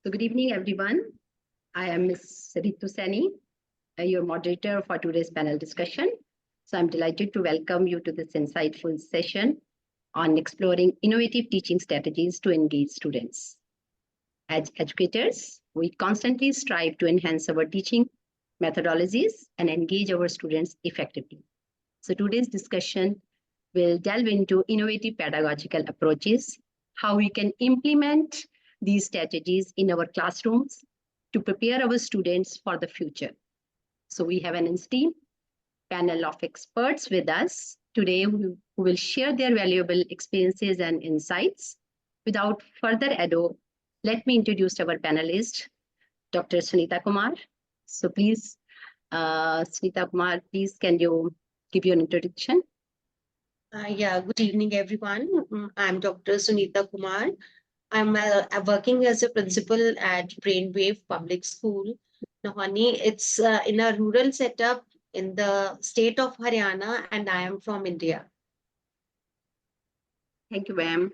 So good evening, everyone. I am Ms. Ritu Saini, your moderator for today's panel discussion. So I'm delighted to welcome you to this insightful session on exploring innovative teaching strategies to engage students. As educators, we constantly strive to enhance our teaching methodologies and engage our students effectively. So today's discussion will delve into innovative pedagogical approaches, how we can implement these strategies in our classrooms to prepare our students for the future. So we have an esteemed panel of experts with us today who will share their valuable experiences and insights. Without further ado, let me introduce our panelist, Dr. Sunita Kumar. So please, Sunita Kumar, please can you give your introduction? Good evening, everyone. I'm Dr. Sunita Kumar. I'm working as a principal at Brainwave Public School, Nahani. It's in a rural setup in the state of Haryana, and I am from India. Thank you, ma'am.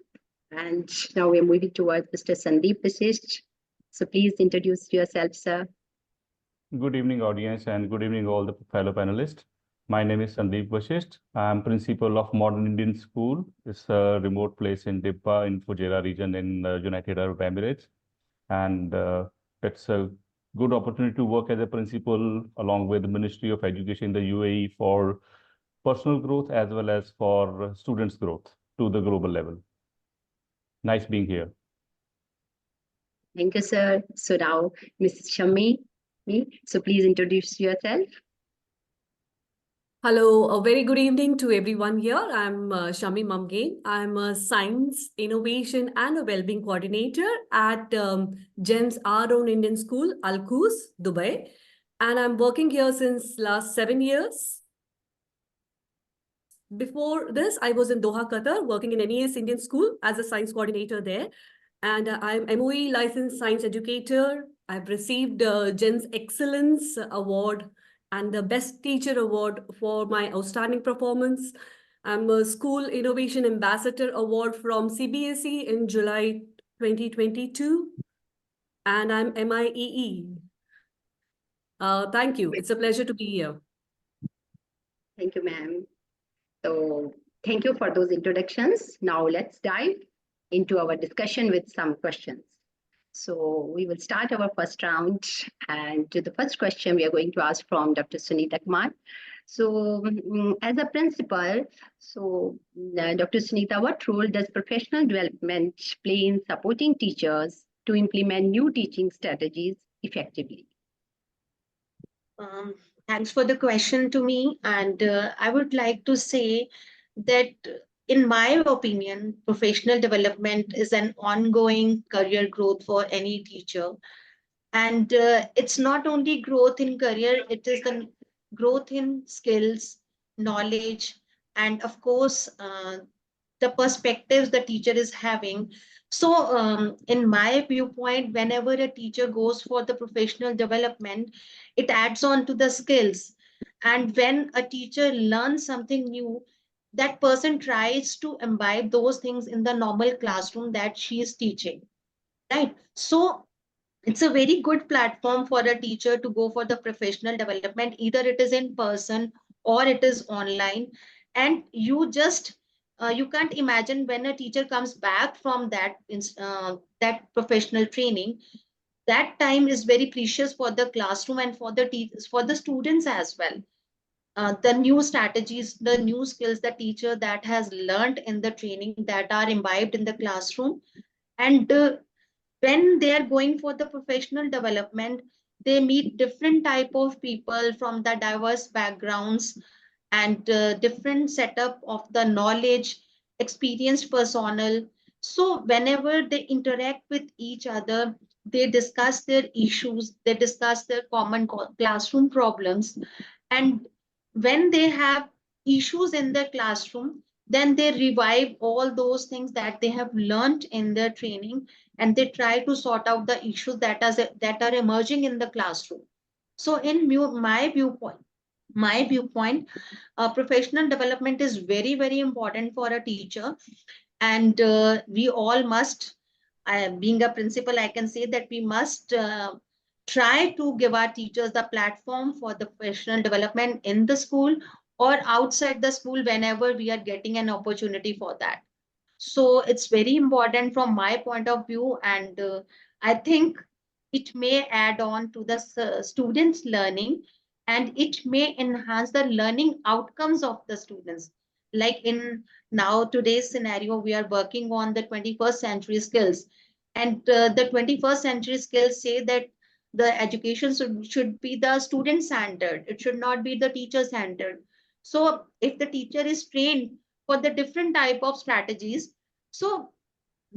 And now we're moving towards Mr. Sandeep Vasisht. So please introduce yourself, sir. Good evening, audience, and good evening, all the fellow panelists. My name is Sandeep Vasisht. I am principal of Modern Indian School. It's a remote place in Dibba in Fujairah region in United Arab Emirates. And it's a good opportunity to work as a principal along with the Ministry of Education in the UAE for personal growth as well as for students' growth to the global level. Nice being here. Thank you, sir. So now, Mrs. Shammi, so please introduce yourself. Hello, a very good evening to everyone here. I'm Shami Mamgain. I'm a Science, Innovation and a Wellbeing Coordinator at GEMS Our Own Indian School, Al Quoz, Dubai. And I'm working here since last 7 years. Before this, I was in Doha, Qatar, working in NES Indian School as a science coordinator there. And I'm MOE licensed science educator. I've received GEMS Excellence Award and the Best Teacher Award for my outstanding performance. I'm a School Innovation Ambassador Award from CBSE in July 2022. And I'm MIEE. Thank you. It's a pleasure to be here. Thank you, ma'am. So thank you for those introductions. Now let's dive into our discussion with some questions. So we will start our first round, and the first question we are going to ask from Dr. Sunita Kumar. So as a principal, so Dr. Sunita, what role does professional development play in supporting teachers to implement new teaching strategies effectively? Thanks for the question to me. And I would like to say that in my opinion, professional development is an ongoing career growth for any teacher. And it's not only growth in career, it is the growth in skills, knowledge, and of course, the perspectives the teacher is having. So in my viewpoint, whenever a teacher goes for the professional development, it adds on to the skills. And when a teacher learns something new, that person tries to imbibe those things in the normal classroom that she is teaching, right? So it's a very good platform for a teacher to go for the professional development. Either it is in person or it is online. And you can't imagine when a teacher comes back from that professional training, that time is very precious for the classroom and for the students as well. The new strategies, the new skills, the teacher that has learned in the training that are imbibed in the classroom. And when they are going for the professional development, they meet different type of people from the diverse backgrounds and different setup of the knowledge, experienced personnel. So whenever they interact with each other, they discuss their issues, they discuss their common classroom problems. And when they have issues in the classroom, then they revive all those things that they have learned in their training, and they try to sort out the issues that are emerging in the classroom. So in my viewpoint, professional development is very, very important for a teacher. And we all must being a principal, I can say that we must try to give our teachers the platform for the professional development in the school or outside the school whenever we are getting an opportunity for that. So it's very important from my point of view, and I think it may add on to the students' learning, and it may enhance the learning outcomes of the students. Like in now today's scenario, we are working on the 21st century skills, and the 21st century skills say that the education should be the student centered. It should not be the teacher centered. So if the teacher is trained for the different type of strategies, so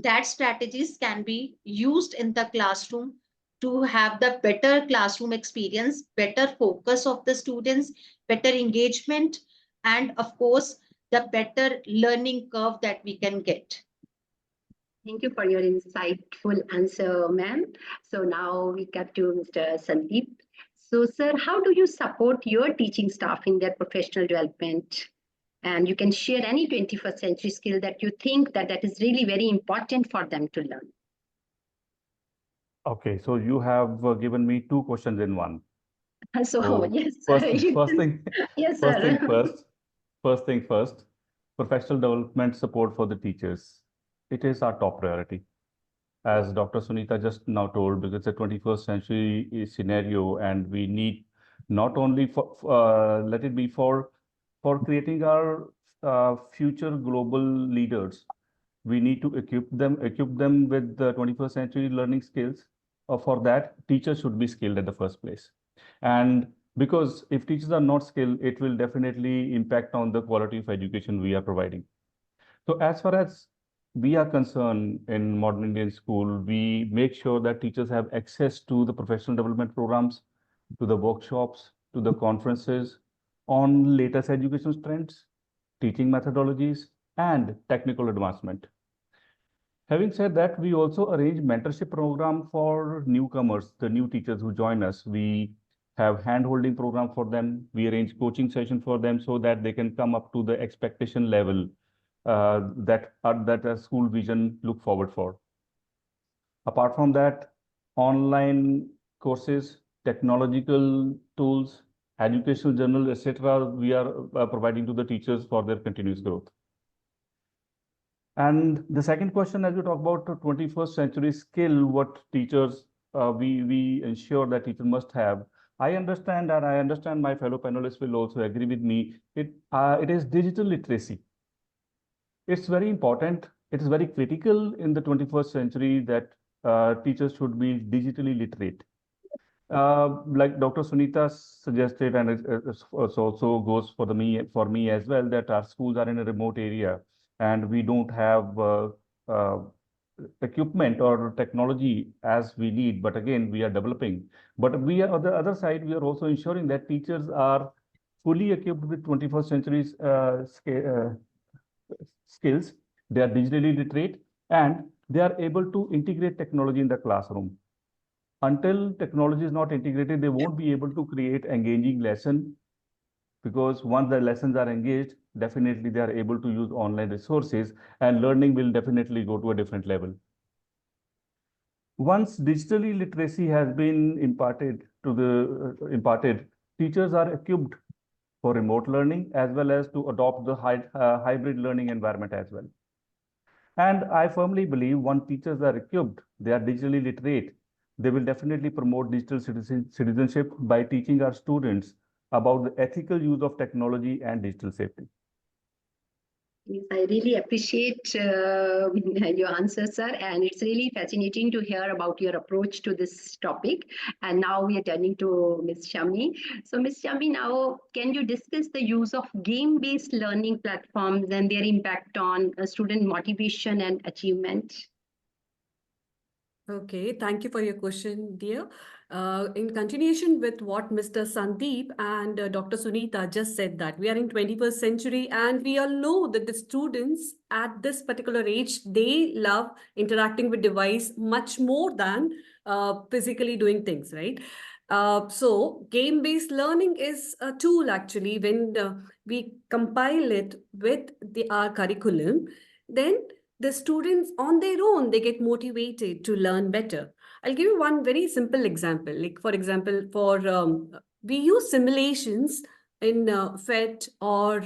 that strategies can be used in the classroom to have the better classroom experience, better focus of the students, better engagement, and of course the better learning curve that we can get. Thank you for your insightful answer, ma'am. So now we get to Mr. Sandeep. So, sir, how do you support your teaching staff in their professional development? And you can share any 21st century skill that you think that is really very important for them to learn. Okay, so you have given me two questions in one. So, So yes, sir. Yes, first thing sir. first, first thing first, professional development support for the teachers. It is our top priority. As Dr. Sunita just now told, because it's a 21st century scenario, and we need not only for let it be for creating our future global leaders. We need to equip them with the 21st century learning skills. For that, teachers should be skilled at the first place. And because if teachers are not skilled, it will definitely impact on the quality of education we are providing. So as far as we are concerned in modern Indian school, we make sure that teachers have access to the professional development programs, to the workshops, to the conferences on latest education trends, teaching methodologies, and technical advancement. Having said that, we also arrange mentorship program for newcomers, the new teachers who join us. We have hand-holding program for them. We arrange coaching session for them so that they can come up to the expectation level that a school vision look forward for. Apart from that, online courses, technological tools, educational journal, etc., we are providing to the teachers for their continuous growth. And the second question, as we talk about the 21st century skill, what teachers we ensure that teachers must have. I understand, and I understand my fellow panelists will also agree with me. It is digital literacy. It's very important. It is very critical in the 21st century that teachers should be digitally literate. Like Dr. Sunita suggested, and it also goes for me as well, that our schools are in a remote area and we don't have uh, equipment or technology as we need. But again, we are developing. But we are on the other side, we are also ensuring that teachers are fully equipped with 21st century skills. They are digitally literate and they are able to integrate technology in the classroom. Until technology is not integrated, they won't be able to create engaging lesson, because once the lessons are engaged, definitely they are able to use online resources and learning will definitely go to a different level. Once digitally literacy has been imparted, teachers are equipped for remote learning as well as to adopt the hybrid learning environment as well. And I firmly believe once teachers are equipped, they are digitally literate, they will definitely promote digital citizenship by teaching our students about the ethical use of technology and digital safety. Yes, I really appreciate your answer, sir, and it's really fascinating to hear about your approach to this topic. And now we are turning to Ms. Shami. So, Ms. Shami, now can you discuss the use of game-based learning platforms and their impact on student motivation and achievement? Okay, thank you for your question, dear. In continuation with what Mr. Sandeep and Dr. Sunita just said, that we are in 21st century and we all know that the students at this particular age, they love interacting with device much more than physically doing things, right? So game-based learning is a tool actually when we compile it with our curriculum, then the students on their own, they get motivated to learn better. I'll give you one very simple example. Like, for example, we use simulations in FET or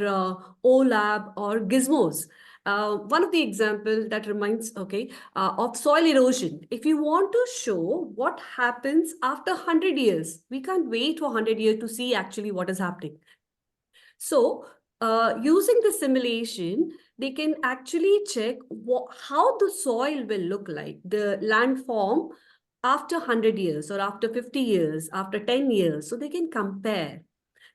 OLAB or Gizmos. One of the example that reminds, of soil erosion. If you want to show what happens after 100 years, we can't wait for 100 years to see actually what is happening. So using the simulation, they can actually check how the soil will look like, the landform after 100 years or after 50 years, after 10 years, so they can compare.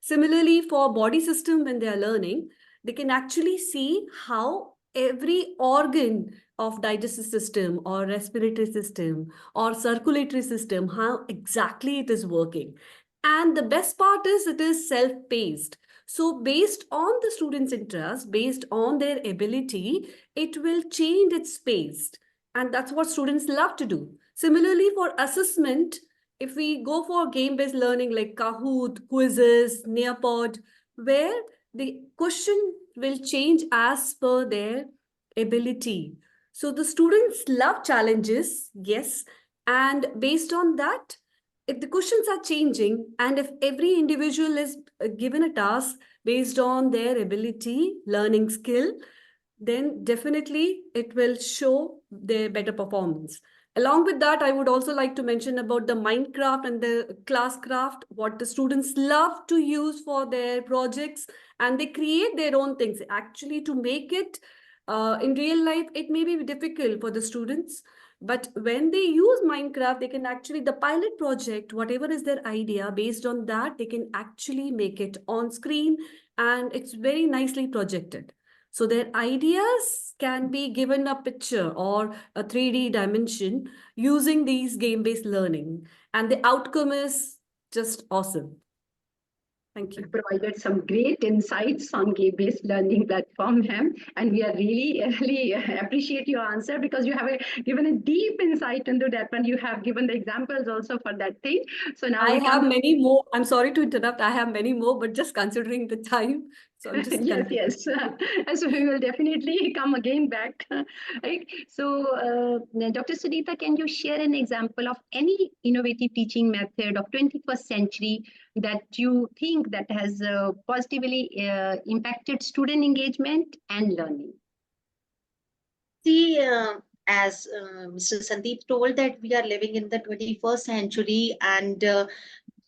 Similarly, for body system, when they are learning, they can actually see how every organ of digestive system or respiratory system or circulatory system, how exactly it is working. And the best part is it is self-paced. So based on the student's interest, based on their ability, it will change its pace. And that's what students love to do. Similarly, for assessment, if we go for game-based learning like Kahoot, quizzes, Nearpod, where the question will change as per their ability. So the students love challenges, yes. And based on that, if the questions are changing and if every individual is given a task based on their ability, learning skill, then definitely it will show their better performance. Along with that, I would also like to mention about the Minecraft and the Classcraft, what the students love to use for their projects, and they create their own things. Actually, to make it in real life, it may be difficult for the students, but when they use Minecraft, they can actually, the pilot project, whatever is their idea, based on that, they can actually make it on screen, and it's very nicely projected. So their ideas can be given a picture or a 3D dimension using these game-based learning. And the outcome is just awesome. Thank you. Provided some great insights on game-based learning platform, ma'am, and we are really appreciate your answer because you have given a deep insight into that one. You have given the examples also for that thing. So now I have many more. I'm sorry to interrupt. I have many more, but just considering the time, so I'm just yes. So we will definitely come again back. Right. So, Dr. Sudhita, can you share an example of any innovative teaching method of 21st century that you think that has positively impacted student engagement and learning? See, as Mr. Sandeep told, that we are living in the 21st century, and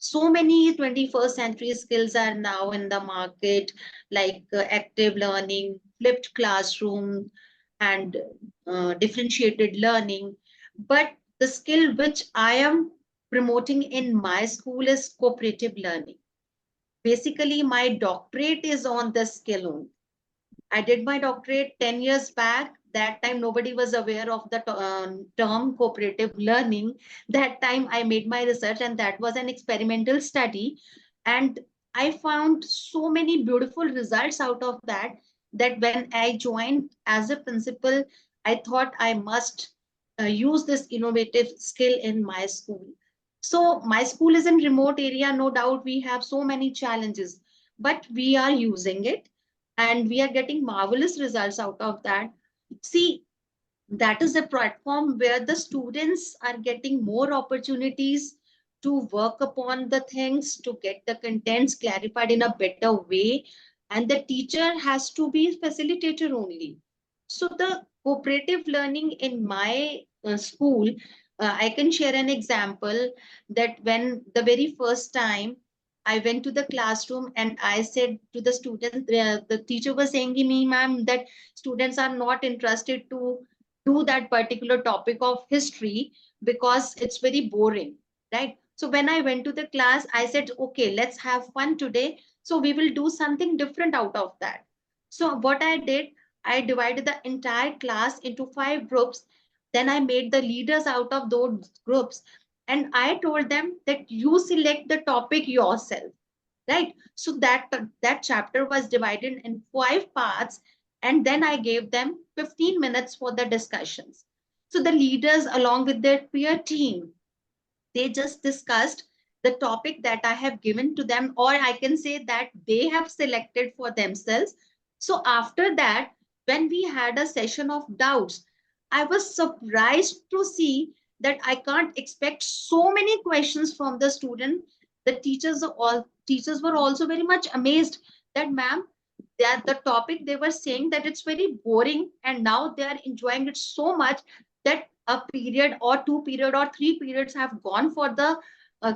so many 21st century skills are now in the market, like active learning, flipped classroom, and differentiated learning. But the skill which I am promoting in my school is cooperative learning. Basically, my doctorate is on the skill only. I did my doctorate 10 years back. That time, nobody was aware of the term cooperative learning. That time, I made my research, and that was an experimental study. And I found so many beautiful results out of that, that when I joined as a principal, I thought I must use this innovative skill in my school. So my school is in remote area. No doubt we have so many challenges, but we are using it and we are getting marvelous results out of that. See, that is a platform where the students are getting more opportunities to work upon the things, to get the contents clarified in a better way, and the teacher has to be facilitator only. So the cooperative learning in my school, I can share an example that when the very first time I went to the classroom and I said to the student, the teacher was saying to me, ma'am, that students are not interested to do that particular topic of history because it's very boring, right? So when I went to the class, I said, okay, let's have fun today. So we will do something different out of that. So what I did, I divided the entire class into 5 groups. Then I made the leaders out of those groups. And I told them that you select the topic yourself, right? So that chapter was divided in 5 parts, and then I gave them 15 minutes for the discussions. So the leaders, along with their peer team, they just discussed the topic that I have given to them, or I can say that they have selected for themselves. So after that, when we had a session of doubts, I was surprised to see that I can't expect so many questions from the student. The teachers were also very much amazed that, ma'am, that the topic they were saying that it's very boring, and now they are enjoying it so much that a period or 2 period or 3 periods have gone for the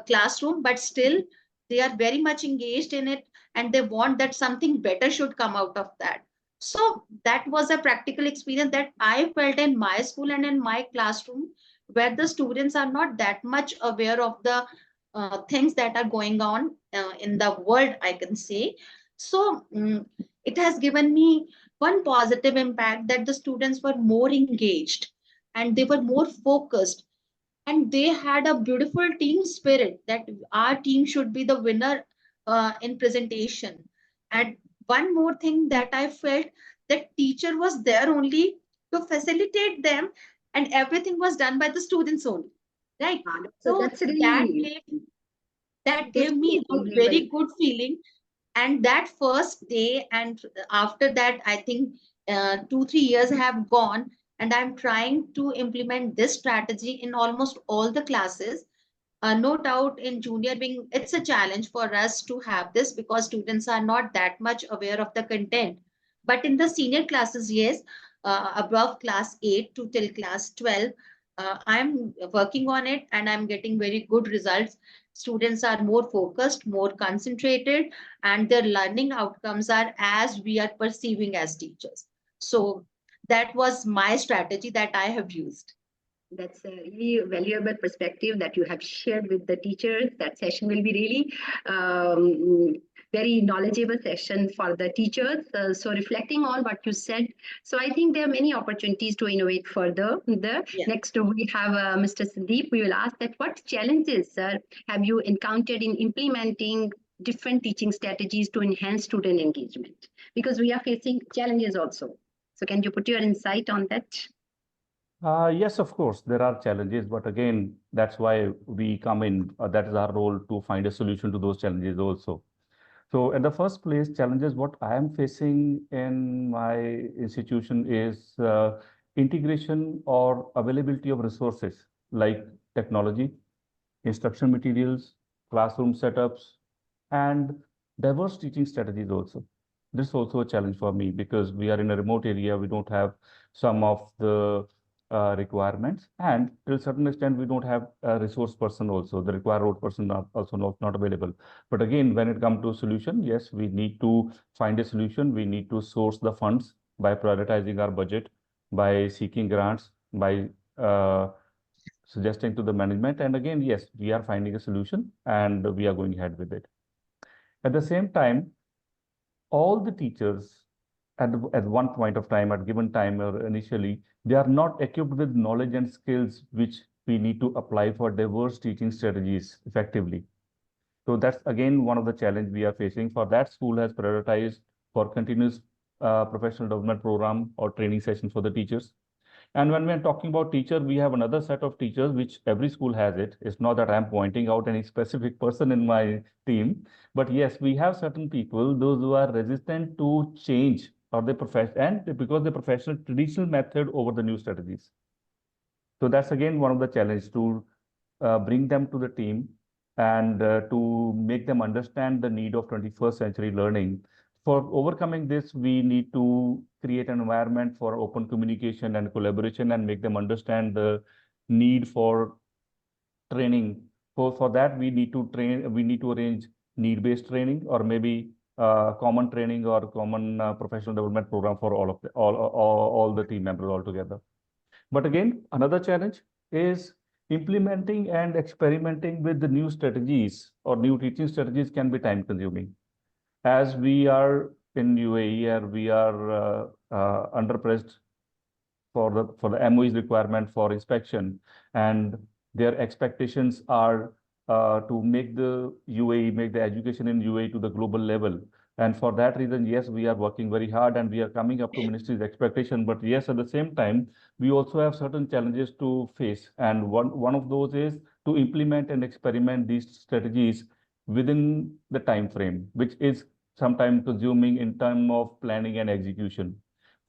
classroom, but still they are very much engaged in it, and they want that something better should come out of that. So that was a practical experience that I felt in my school and in my classroom, where the students are not that much aware of the things that are going on in the world, I can say. So it has given me one positive impact, that the students were more engaged and they were more focused, and they had a beautiful team spirit that our team should be the winner in presentation. And one more thing that I felt, that teacher was there only to facilitate them, and everything was done by the students only, right? So So that's really, that that's gave me really a admirable. very good feeling. And that first day, and after that, I think 2 3 years have gone, and I'm trying to implement this strategy in almost all the classes. No doubt in junior wing, it's a challenge for us to have this because students are not that much aware of the content. But in the senior classes, yes, above class 8 to till class 12, I'm working on it and I'm getting very good results. Students are more focused, more concentrated, and their learning outcomes are as we are perceiving as teachers. So that was my strategy that I have used. That's a really valuable perspective that you have shared with the teachers. That session will be really very knowledgeable session for the teachers. So reflecting on what you said, so I think there are many opportunities to innovate further. Yeah. Next, we have Mr. Sandeep. We will ask that what challenges, sir, have you encountered in implementing different teaching strategies to enhance student engagement? Because we are facing challenges also. So can you put your insight on that? Yes, of course, there are challenges, but again, that's why we come in. That is our role to find a solution to those challenges also. So, in the first place, challenges what I am facing in my institution is integration or availability of resources like technology, instruction materials, classroom setups, and diverse teaching strategies also. This is also a challenge for me because we are in a remote area. We don't have some of the requirements, and to a certain extent, we don't have a resource person also. The required road person are also not available. But again, when it comes to solution, yes, we need to find a solution. We need to source the funds by prioritizing our budget, by seeking grants, by suggesting to the management. And again, yes, we are finding a solution and we are going ahead with it. At the same time, all the teachers at one point of time, at given time or initially, they are not equipped with knowledge and skills which we need to apply for diverse teaching strategies effectively. So that's again one of the challenge we are facing. For that, school has prioritized for continuous professional development program or training sessions for the teachers. And when we're talking about teacher, we have another set of teachers, which every school has it. It's not that I'm pointing out any specific person in my team, but yes, we have certain people, those who are resistant to change or the profession, and because the professional traditional method over the new strategies. So that's again one of the challenge to bring them to the team and to make them understand the need of 21st century learning. For overcoming this, we need to create an environment for open communication and collaboration and make them understand the need for training. For that, we need to arrange need-based training or maybe common training or common professional development program for all the team members altogether. But again, another challenge is implementing and experimenting with the new strategies or new teaching strategies can be time consuming. As we are in UAE and we are under pressed for the MOE's requirement for inspection, and their expectations are to make the make the education in UAE to the global level. And for that reason, yes, we are working very hard and we are coming up to ministry's expectation. But yes, at the same time, we also have certain challenges to face. And one of those is to implement and experiment these strategies within the time frame, which is sometimes consuming in terms of planning and execution.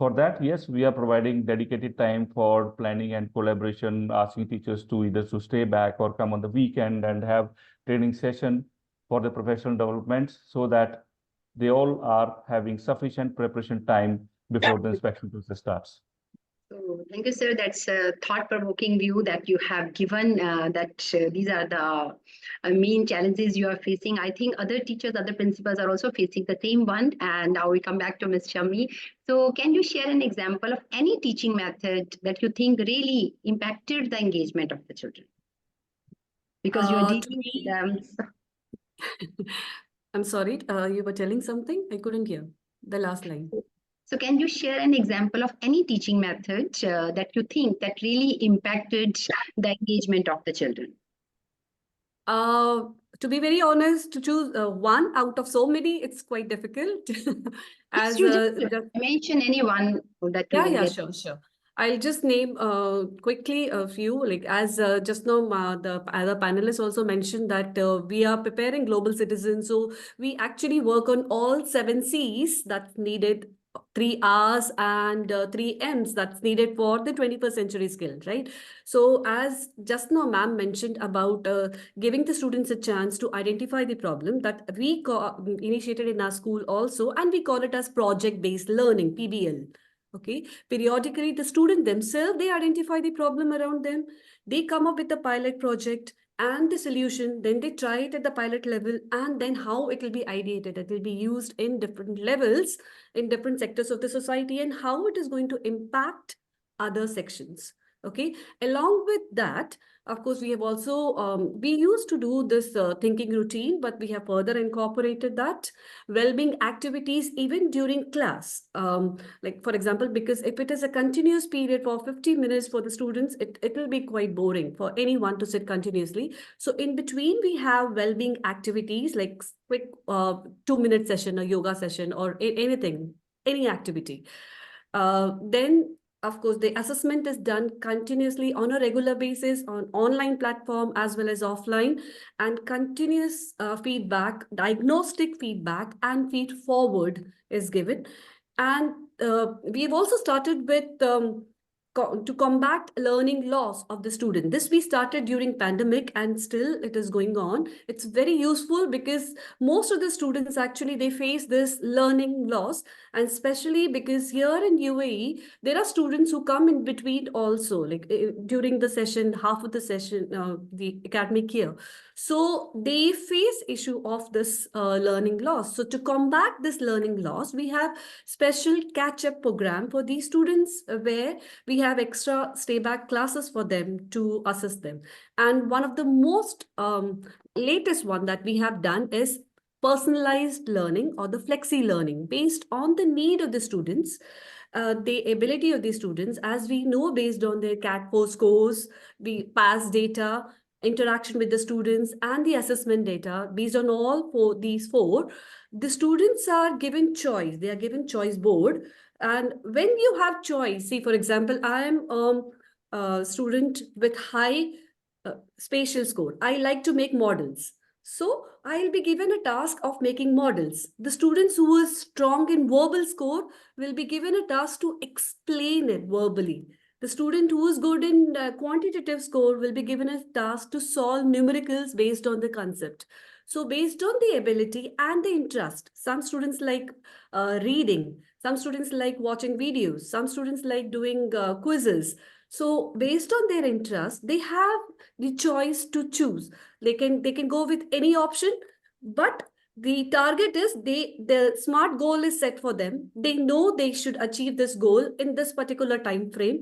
For that, yes, we are providing dedicated time for planning and collaboration, asking teachers to either to stay back or come on the weekend and have training session for the professional development so that they all are having sufficient preparation time before the inspection process starts. So thank you, sir. That's a thought-provoking view that you have given, that these are the main challenges you are facing. I think other teachers, other principals are also facing the same one. And now we come back to Ms. Shami. So can you share an example of any teaching method that you think really impacted the engagement of the children? Because you're To dealing with me, them. I'm sorry, you were telling something? I couldn't hear the last line. So can you share an example of any teaching method that you think that really impacted the engagement of the children? To be very honest, to choose one out of so many, it's quite difficult. Yes, As you just mention anyone that you will get. sure. I'll just name quickly a few. Like as just now, the other panelists also mentioned that we are preparing global citizens. So we actually work on all 7 Cs that's needed, 3 Rs and 3 Ms that's needed for the 21st century skill, right? So as just now, ma'am mentioned about giving the students a chance to identify the problem that we initiated in our school also, and we call it as project-based learning, PBL. Okay, periodically the student themselves, they identify the problem around them, they come up with a pilot project and the solution, then they try it at the pilot level, and then how it will be ideated, it will be used in different levels, in different sectors of the society, and how it is going to impact other sections. Okay, along with that, of course, we have also, we used to do this thinking routine, but we have further incorporated that well-being activities even during class. Like, for example, because if it is a continuous period for 50 minutes for the students, it will be quite boring for anyone to sit continuously. So in between, we have well-being activities like quick 2-minute session, a yoga session, or anything, any activity. Then of course, the assessment is done continuously on a regular basis on online platform as well as offline, and continuous feedback, diagnostic feedback and feed forward is given. And we've also started with to combat learning loss of the student. This we started during pandemic and still it is going on. It's very useful because most of the students actually, they face this learning loss, and especially because here in UAE, there are students who come in between also, like during the session, half of the session, the academic year. So they face issue of this learning loss. So to combat this learning loss, we have special catch-up program for these students where we have extra stay back classes for them to assess them. And one of the most latest one that we have done is personalized learning or the flexi learning based on the need of the students, the ability of the students, as we know, based on their CAT4 scores, the pass data, interaction with the students, and the assessment data. Based on all these four, the students are given choice. They are given choice board. And when you have choice, see, for example, I am a student with high spatial score. I like to make models. So I'll be given a task of making models. The students who are strong in verbal score will be given a task to explain it verbally. The student who is good in quantitative score will be given a task to solve numericals based on the concept. So based on the ability and the interest, some students like reading, some students like watching videos, some students like doing quizzes. So based on their interest, they have the choice to choose. They can go with any option, but the target is the smart goal is set for them. They know they should achieve this goal in this particular time frame.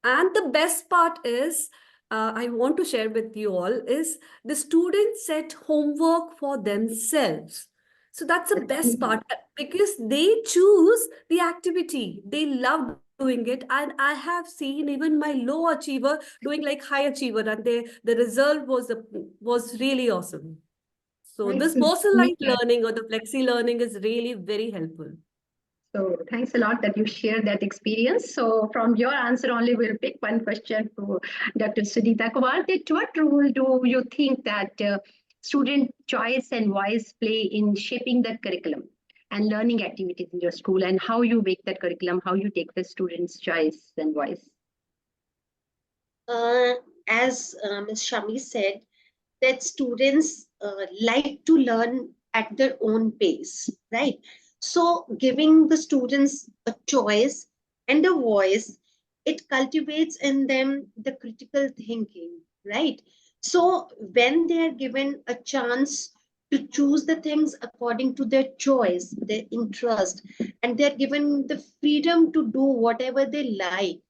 And the best part is, I want to share with you all, is the students set homework for themselves. So that's the best part because they choose the activity. They love doing it. And I have seen even my low achiever doing like high achiever, and the result was really awesome. So Nice this to meet personalized you. learning or the flexi learning is really very helpful. So thanks a lot that you shared that experience. So from your answer only, we'll pick one question to Dr. Sudhita Kumar. That what role do you think that student choice and voice play in shaping the curriculum? and learning activities in your school, and how you make that curriculum, how you take the students' choice and voice? As Ms. Shami said, that students like to learn at their own pace, right? So giving the students a choice and a voice, it cultivates in them the critical thinking, right? So when they are given a chance to choose the things according to their choice, their interest, and they're given the freedom to do whatever they like,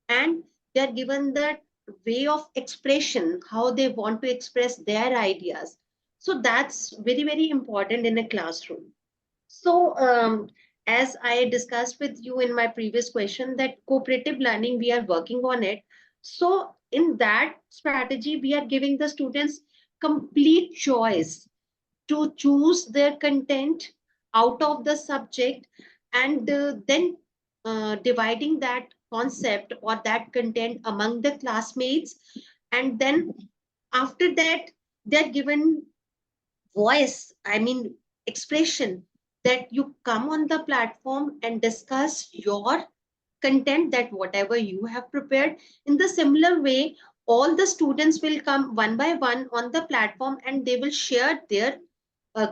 and they're given that way of expression, how they want to express their ideas. So that's very, very important in a classroom. So as I discussed with you in my previous question, that cooperative learning, we are working on it. So in that strategy, we are giving the students complete choice to choose their content out of the subject, and then dividing that concept or that content among the classmates. And then after that, they're given voice, I mean, expression, that you come on the platform and discuss your content, that whatever you have prepared. In the similar way, all the students will come one by one on the platform, and they will share their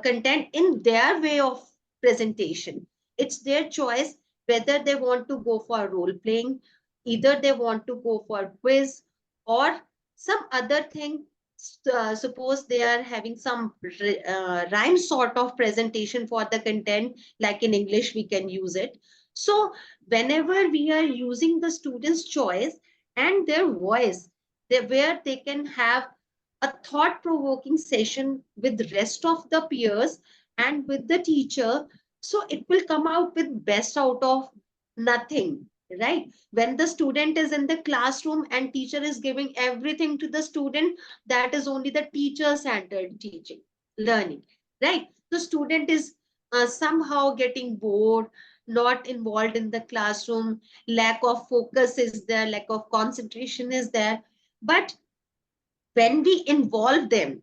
content in their way of presentation. It's their choice whether they want to go for role playing, either they want to go for quiz, or some other thing. Suppose they are having some rhyme sort of presentation for the content, like in English, we can use it. So whenever we are using the students' choice and their voice, where they can have a thought-provoking session with the rest of the peers and with the teacher, so it will come out with best out of nothing, right? When the student is in the classroom and teacher is giving everything to the student, that is only the teacher-centered teaching, learning, right? The student is somehow getting bored, not involved in the classroom, lack of focus is there, lack of concentration is there. But when we involve them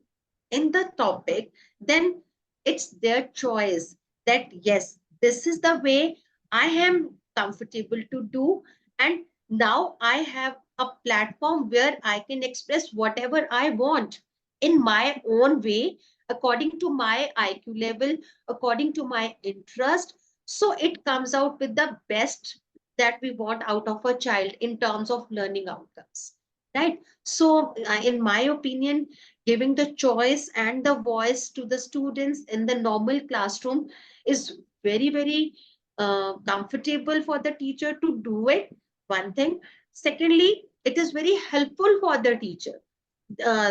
in the topic, then it's their choice that, yes, this is the way I am comfortable to do. And now I have a platform where I can express whatever I want in my own way, according to my IQ level, according to my interest. So it comes out with the best that we want out of a child in terms of learning outcomes, right? So, in my opinion, giving the choice and the voice to the students in the normal classroom is very, very comfortable for the teacher to do it. One thing. Secondly, it is very helpful for the teacher.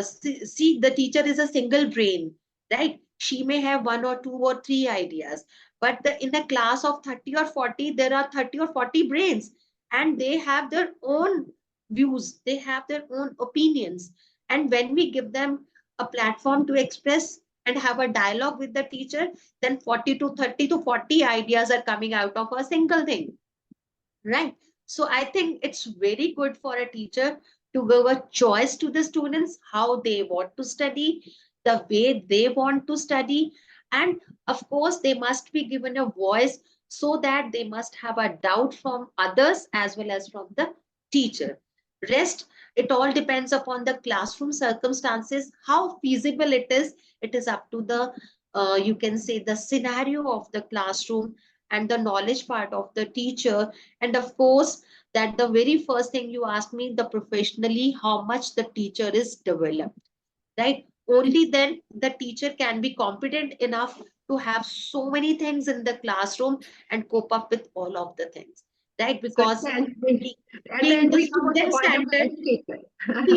See, the teacher is a single brain, right? She may have one or two or three ideas, but in a class of 30 or 40, there are 30 or 40 brains, and they have their own views, they have their own opinions. And when we give them a platform to express and have a dialogue with the teacher, then 40 to 30 to 40 ideas are coming out of a single thing, right? So I think it's very good for a teacher to give a choice to the students, how they want to study, the way they want to study. And of course, they must be given a voice, so that they must have a doubt from others as well as from the teacher. Rest, it all depends upon the classroom circumstances, how feasible it is. It is up to the, you can say, the scenario of the classroom and the knowledge part of the teacher. And of course, that the very first thing you asked me, the professionally, how much the teacher is developed, right? Only then the teacher can be competent enough to have so many things in the classroom and cope up with all of the things, right? So Because at the being end, the we come to the student point of centered, educator.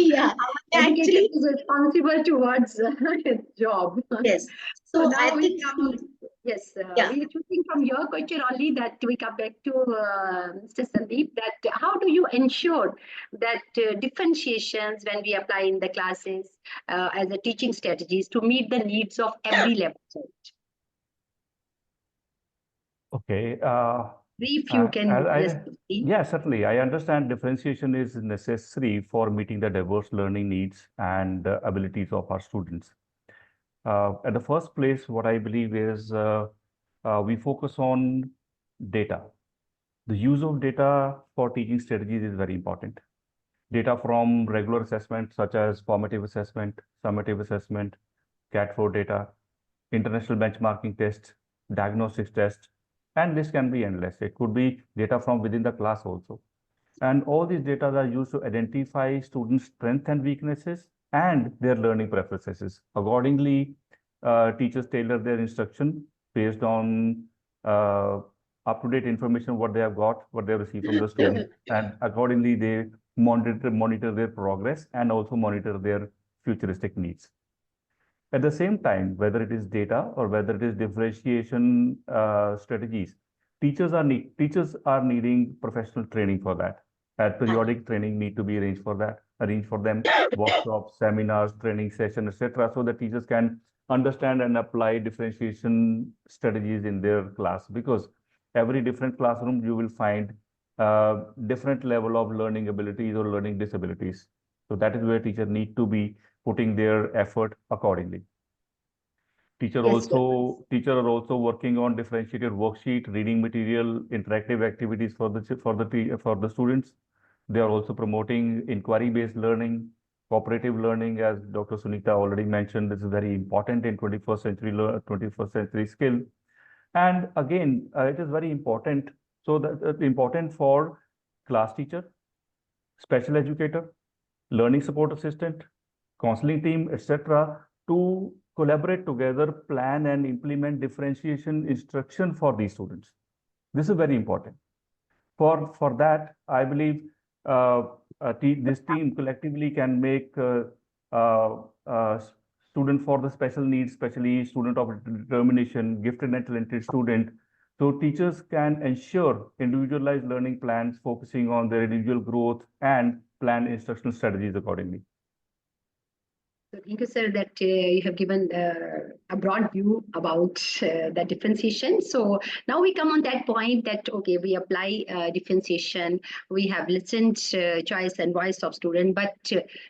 yeah, Educator actually, is responsible towards his job. yes. So So I now we think, come, yes, yeah. we are choosing from your question only that we come back to Mr. Sandeep, that how do you ensure that differentiations when we apply in the classes as a teaching strategies to meet the needs of every level? Okay. Brief, you can just see. Yeah, certainly. I understand differentiation is necessary for meeting the diverse learning needs and abilities of our students. At the first place, what I believe is we focus on data. The use of data for teaching strategies is very important. Data from regular assessment, such as formative assessment, summative assessment, CAT4 data, international benchmarking tests, diagnostics tests, and this can be endless. It could be data from within the class also. And all these data are used to identify students' strengths and weaknesses and their learning preferences. Accordingly, teachers tailor their instruction based on up-to-date information, what they have got, what they have received from the students, and accordingly they monitor their progress and also monitor their futuristic needs. At the same time, whether it is data or whether it is differentiation strategies, teachers are needing professional training for that. And periodic training need to be arranged for them, workshops, seminars, training sessions, etc., so that teachers can understand and apply differentiation strategies in their class, because every different classroom you will find different level of learning abilities or learning disabilities. So that is where teachers need to be putting their effort accordingly. Teachers are also working on differentiated worksheet, reading material, interactive activities for the students. They are also promoting inquiry-based learning, cooperative learning, as Dr. Sunita already mentioned. This is very important in 21st century skill. And again, it is very important. So that important for class teacher, special educator, learning support assistant, counseling team, etc., to collaborate together, plan and implement differentiation instruction for these students. This is very important. For that, I believe this team collectively can make student for the special needs, especially student of determination, gifted and talented student. So teachers can ensure individualized learning plans focusing on their individual growth and plan instructional strategies accordingly. So thank you, sir, that you have given a broad view about the differentiation. So now we come on that point that, okay, we apply differentiation. We have listened choice and voice of student, but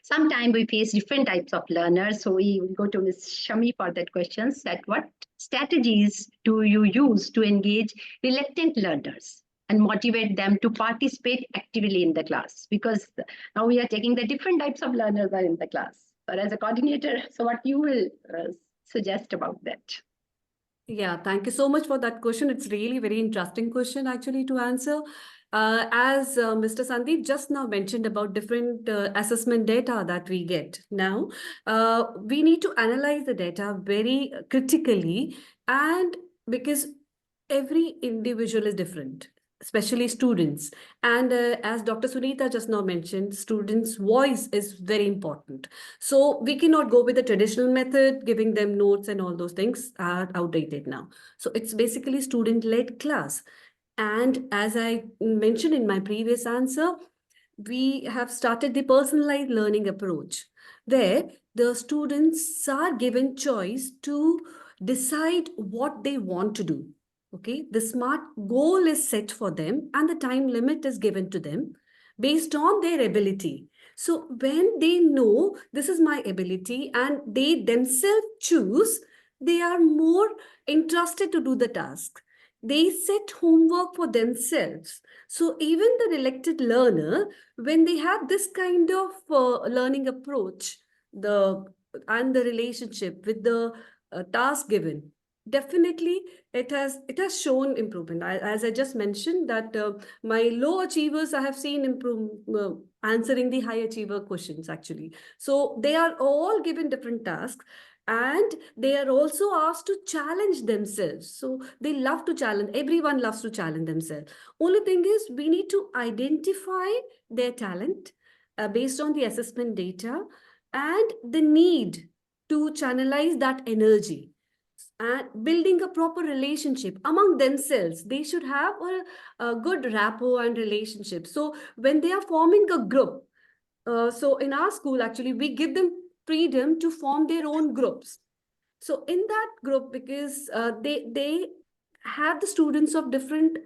sometimes we face different types of learners. So we will go to Ms. Shami for that questions, that what strategies do you use to engage reluctant learners and motivate them to participate actively in the class? Because now we are taking the different types of learners are in the class. Or as a coordinator, so what you will suggest about that? Yeah, thank you so much for that question. It's really very interesting question actually to answer. As Mr. Sandeep just now mentioned about different assessment data that we get now, we need to analyze the data very critically, and because every individual is different, especially students. And as Dr. Sunita just now mentioned, students' voice is very important. So we cannot go with the traditional method, giving them notes and all those things are outdated now. So it's basically student-led class. And as I mentioned in my previous answer, we have started the personalized learning approach, where the students are given choice to decide what they want to do. Okay, the SMART goal is set for them and the time limit is given to them based on their ability. So when they know this is my ability and they themselves choose, they are more interested to do the task. They set homework for themselves. So even the reluctant learner, when they have this kind of learning approach, and the relationship with the task given, definitely it has shown improvement. As I just mentioned that my low achievers, I have seen improve answering the high achiever questions actually. So they are all given different tasks and they are also asked to challenge themselves. So they love to challenge. Everyone loves to challenge themselves. Only thing is we need to identify their talent based on the assessment data and the need to channelize that energy. And building a proper relationship among themselves. They should have a good rapport and relationship. So when they are forming a group, so in our school, actually, we give them freedom to form their own groups. So in that group, because they have the students of different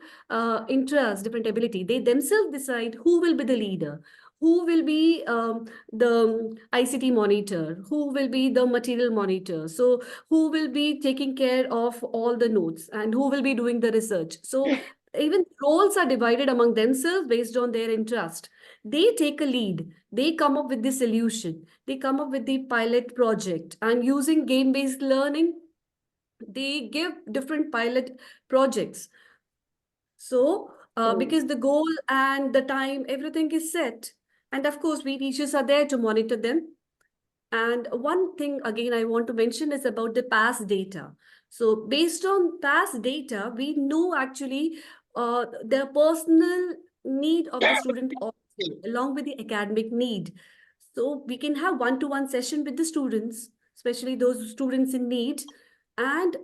interests, different ability, they themselves decide who will be the leader, who will be the ICT monitor, who will be the material monitor, so who will be taking care of all the notes and who will be doing the research. So even roles are divided among themselves based on their interest. They take a lead, they come up with the solution, they come up with the pilot project, and using game-based learning, they give different pilot projects. So, because the goal and the time, everything is set. And of course, we teachers are there to monitor them. And one thing again I want to mention is about the past data. So based on past data, we know actually the personal need of the student also, along with the academic need. So we can have one-to-one session with the students, especially those students in need, and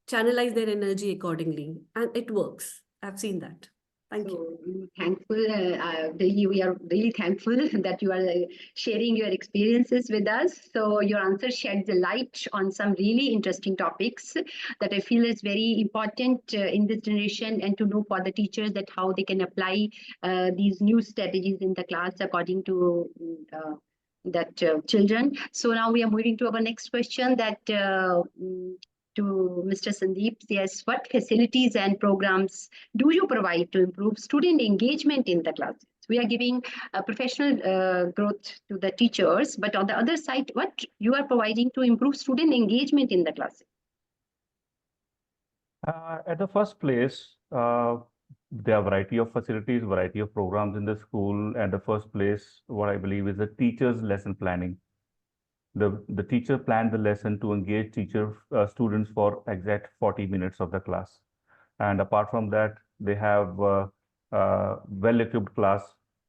channelize their energy accordingly. And it works. I've seen that. Thank you. Thankful. We are really thankful that you are sharing your experiences with us. So your answer sheds a light on some really interesting topics that I feel is very important in this generation, and to know for the teachers that how they can apply these new strategies in the class according to children. So now we are moving to our next question to Mr. Sandeep. Yes, what facilities and programs do you provide to improve student engagement in the classes? We are giving professional growth to the teachers, but on the other side, what you are providing to improve student engagement in the classes? At the first place, there are variety of facilities, variety of programs in the school. At the first place, what I believe is the teacher's lesson planning. The teacher planned the lesson to engage students for exact 40 minutes of the class. And apart from that, they have well-equipped class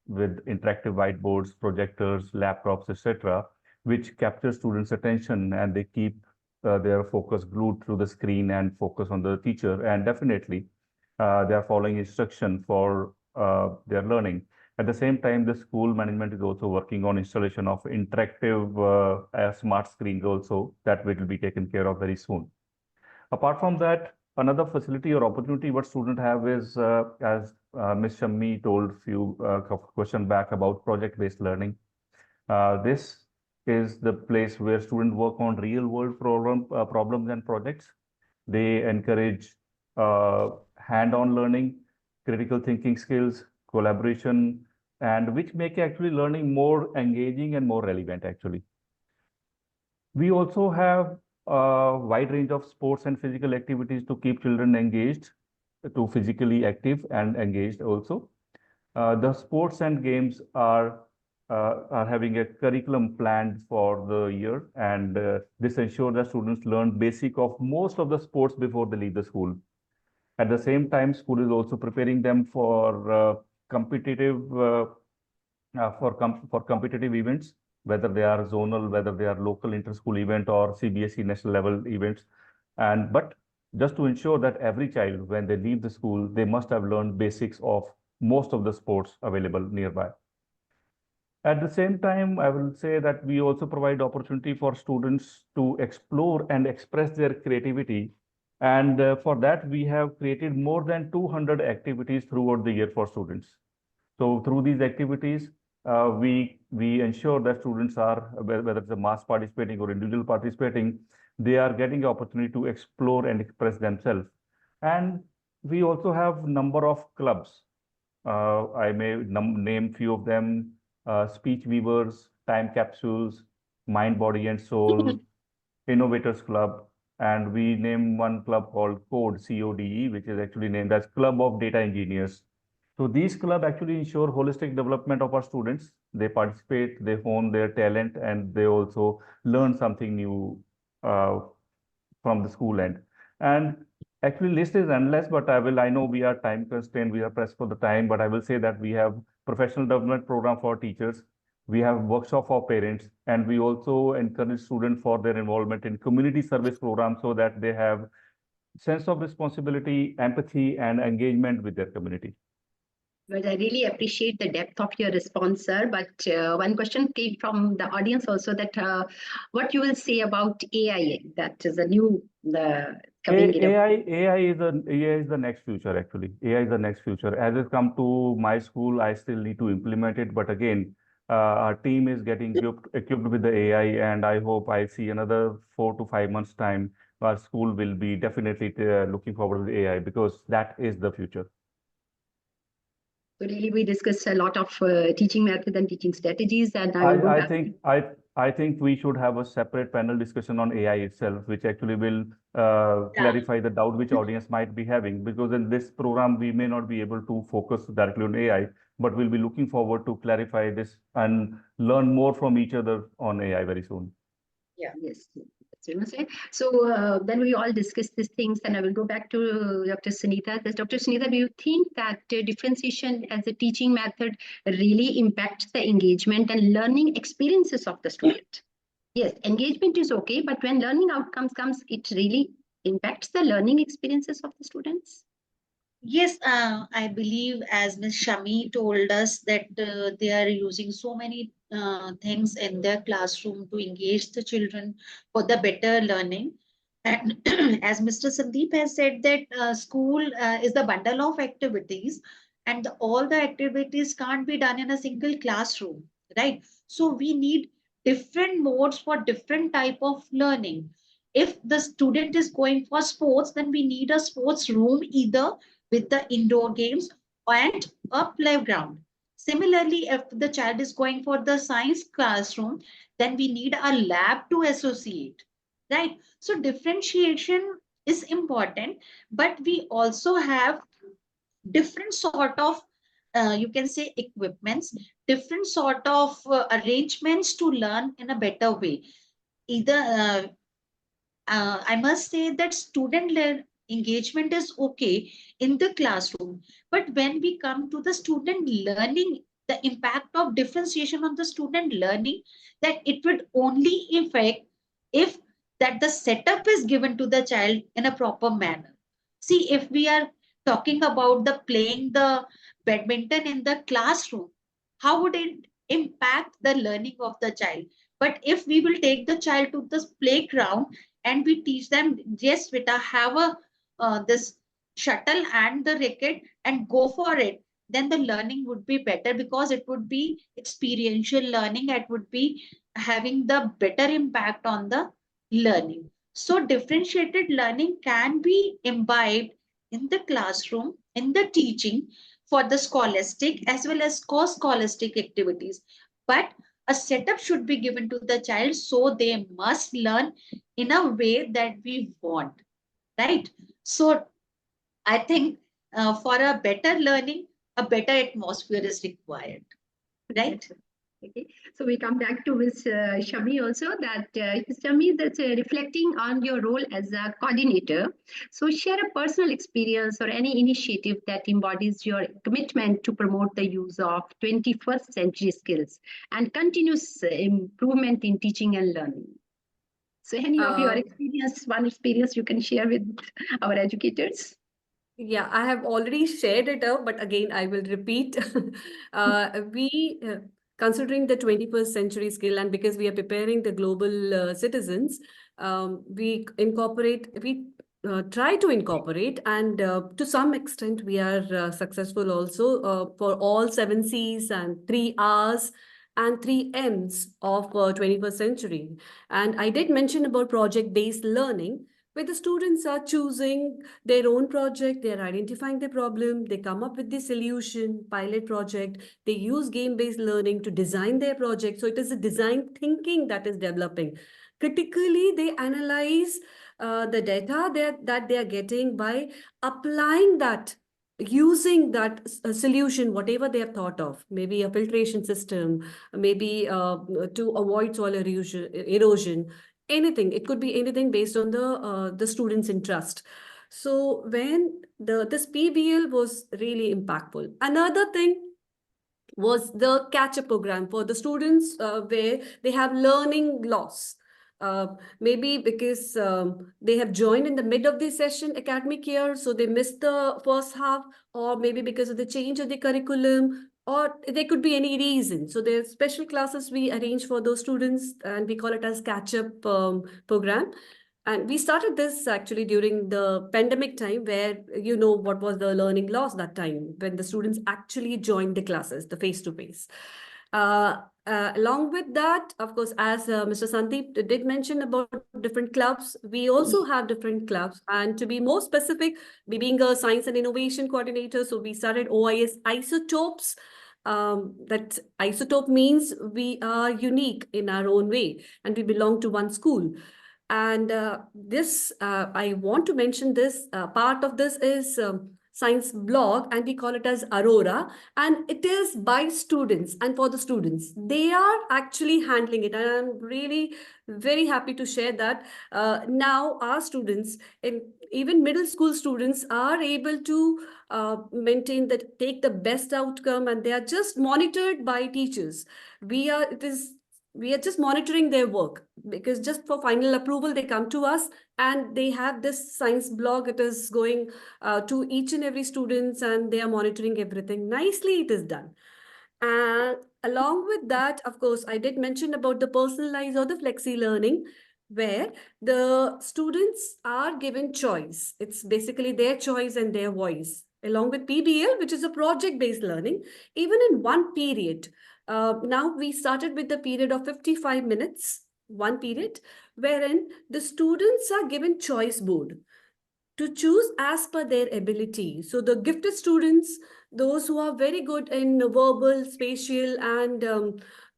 with interactive whiteboards, projectors, laptops, etc., which capture students' attention, and they keep their focus glued to the screen and focus on the teacher. And definitely, they are following instruction for their learning. At the same time, the school management is also working on installation of interactive smart screens also that will be taken care of very soon. Apart from that, another facility or opportunity what students have is, as Ms. Shammi told few question back about project-based learning. This is the place where students work on real-world problems and projects. They encourage hand-on learning, critical thinking skills, collaboration, and which make actually learning more engaging and more relevant actually. We also have a wide range of sports and physical activities to keep children engaged, to physically active and engaged also. The sports and games are having a curriculum planned for the year, and this ensures that students learn basic of most of the sports before they leave the school. At the same time, school is also preparing them for competitive events, whether they are zonal, whether they are local inter-school event or CBSE national level events. But just to ensure that every child, when they leave the school, they must have learned basics of most of the sports available nearby. At the same time, I will say that we also provide opportunity for students to explore and express their creativity. And for that, we have created more than 200 activities throughout the year for students. So through these activities, we ensure that students are, whether it's a mass participating or individual participating, they are getting the opportunity to explore and express themselves. And we also have number of clubs. I may name few of them: Speech Weavers, Time Capsules, Mind, Body and Soul, Innovators Club, and we name one club called Code, CODE, which is actually named as Club of Data Engineers. So these clubs actually ensure holistic development of our students. They participate, they hone their talent, and they also learn something new from the school end. And actually list is endless, but I know we are time constrained, we are pressed for the time, but I will say that we have professional development program for teachers. We have workshop for parents, and we also encourage students for their involvement in community service programs so that they have sense of responsibility, empathy, and engagement with their community. But I really appreciate the depth of your response, sir. But one question came from the audience also, that what you will say about AI, that is a new coming. AI is the next future actually. AI is the next future. As it come to my school, I still need to implement it. But again, our team is getting equipped with the AI, and I hope I see another 4 to 5 months time. Our school will be definitely looking forward to the AI because that is the future. So really, we discussed a lot of teaching method and teaching strategies, and I will go I back. think I think we should have a separate panel discussion on AI itself, which actually will clarify the doubt which audience might be having. Because in this program, we may not be able to focus directly on AI, but we'll be looking forward to clarify this and learn more from each other on AI very soon. Yeah, yes. So then we all discussed these things, and I will go back to Dr. Sunitha. Dr. Sunitha, do you think that differentiation as a teaching method really impacts the engagement and learning experiences of the student? Yes, engagement is okay, but when learning outcomes comes, it really impacts the learning experiences of the students? Yes, I believe as Ms. Shami told us that they are using so many things in their classroom to engage the children for the better learning. And as Mr. Sandeep has said that school is the bundle of activities, and all the activities can't be done in a single classroom, right? So we need different modes for different type of learning. If the student is going for sports, then we need a sports room either with the indoor games and a playground. Similarly, if the child is going for the science classroom, then we need a lab to associate, right? So differentiation is important, but we also have different sort of you can say equipments, different sort of arrangements to learn in a better way. Either I must say that student engagement is okay in the classroom, but when we come to the student learning, the impact of differentiation on the student learning, that it would only affect if that the setup is given to the child in a proper manner. See, if we are talking about the playing the badminton in the classroom, how would it impact the learning of the child? But if we will take the child to the playground and we teach them, yes Vita, have a this shuttle and the racket and go for it, then the learning would be better because it would be experiential learning. It would be having the better impact on the learning. So differentiated learning can be imbibed in the classroom, in the teaching, for the scholastic as well as co-scholastic activities, but a setup should be given to the child so they must learn in a way that we want, right? So I think for a better learning, a better atmosphere is required, right? Okay, so we come back to Ms. Shami also, that Ms. Shami, that's reflecting on your role as a coordinator. So share a personal experience or any initiative that embodies your commitment to promote the use of 21st century skills and continuous improvement in teaching and learning. So any of your experience, one experience you can share with our educators? Yeah, I have already shared it out, but again, I will repeat. Considering the 21st century skill, and because we are preparing the global citizens, we try to incorporate, and to some extent, we are successful also for all 7 Cs and 3 Rs and 3 Ms of 21st century. And I did mention about project-based learning, where the students are choosing their own project, they're identifying the problem, they come up with the solution, pilot project, they use game-based learning to design their project. So it is a design thinking that is developing. Critically, they analyze the data that they are getting by applying that, using that solution, whatever they have thought of, maybe a filtration system, maybe to avoid soil erosion, anything. It could be anything based on the student's interest. So when this PBL was really impactful. Another thing was the catch-up program for the students where they have learning loss. Maybe because they have joined in the mid of the session academic year, so they missed the first half, or maybe because of the change of the curriculum, or there could be any reason. So there are special classes we arrange for those students, and we call it as catch-up program. And we started this actually during the pandemic time, where you know what was the learning loss that time when the students actually joined the classes, the face-to-face. Along with that, of course, as Mr. Sandeep did mention about different clubs, we also have different clubs. And to be more specific, we being a science and innovation coordinator, so we started OIS Isotopes. That isotope means we are unique in our own way and we belong to one school. And I want to mention this, part of this is science blog, and we call it as Aurora, and it is by students and for the students. They are actually handling it, and I'm really very happy to share that now our students, in even middle school students, are able to maintain that, take the best outcome, and they are just monitored by teachers. We are just monitoring their work, because just for final approval they come to us, and they have this science blog. It is going to each and every students, and they are monitoring everything nicely. It is done. And along with that, of course, I did mention about the personalized or the flexi learning, where the students are given choice. It's basically their choice and their voice. Along with PBL, which is a project-based learning, even in one period. Now we started with the period of 55 minutes, one period, wherein the students are given choice board to choose as per their ability. So the gifted students, those who are very good in verbal, spatial, and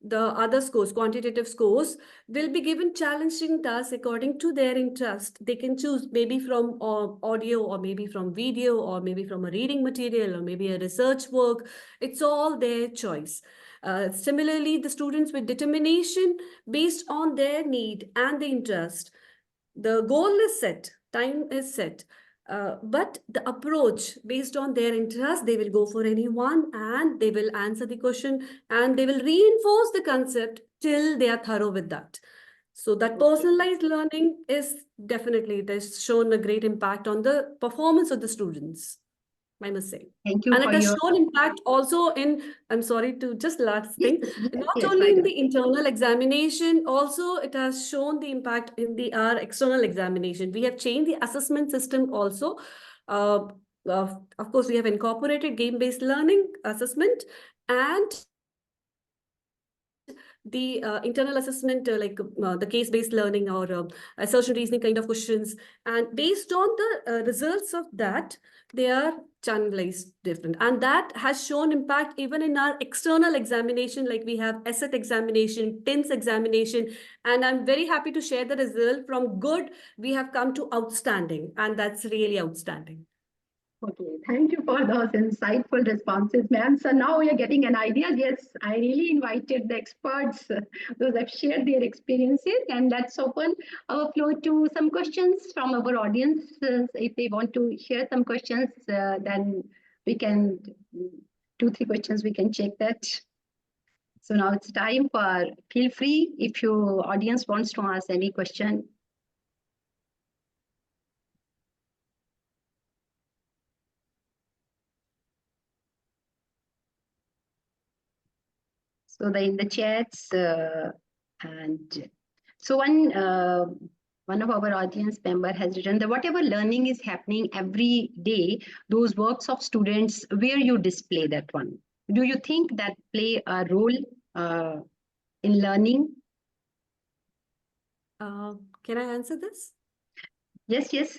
the other scores, quantitative scores, will be given challenging tasks according to their interest. They can choose maybe from audio, or maybe from video, or maybe from a reading material, or maybe a research work. It's all their choice. Similarly, the students with determination based on their need and the interest. The goal is set, time is set, but the approach based on their interest, they will go for anyone, and they will answer the question, and they will reinforce the concept till they are thorough with that. So that personalized learning is definitely, it has shown a great impact on the performance of the students, I must say. Thank you And for it has your. shown impact also in, I'm sorry to just last Yes, thing, yes, not yes, only I in know. the internal examination, also it has shown the impact in the our external examination. We have changed the assessment system also. Uh, of course, we have incorporated game-based learning assessment and the internal assessment, the case-based learning or assertion reasoning kind of questions. And based on the results of that, they are channelized different. And that has shown impact even in our external examination, like we have ESSET examination, TINS examination. And I'm very happy to share the result. From good, we have come to outstanding. And that's really outstanding. Okay, thank you for those insightful responses, ma'am. So now we are getting an idea. Yes, I really invited the experts, those have shared their experiences, and let's open our floor to some questions from our audience. If they want to share some questions, then we can, 2-3 questions, we can check that. So now it's time for, feel free if your audience wants to ask any question. So in the chats, and so one of our audience member has written that whatever learning is happening every day, those works of students, where you display that one. Do you think that play a role in learning? Can I answer this? Yes, yes.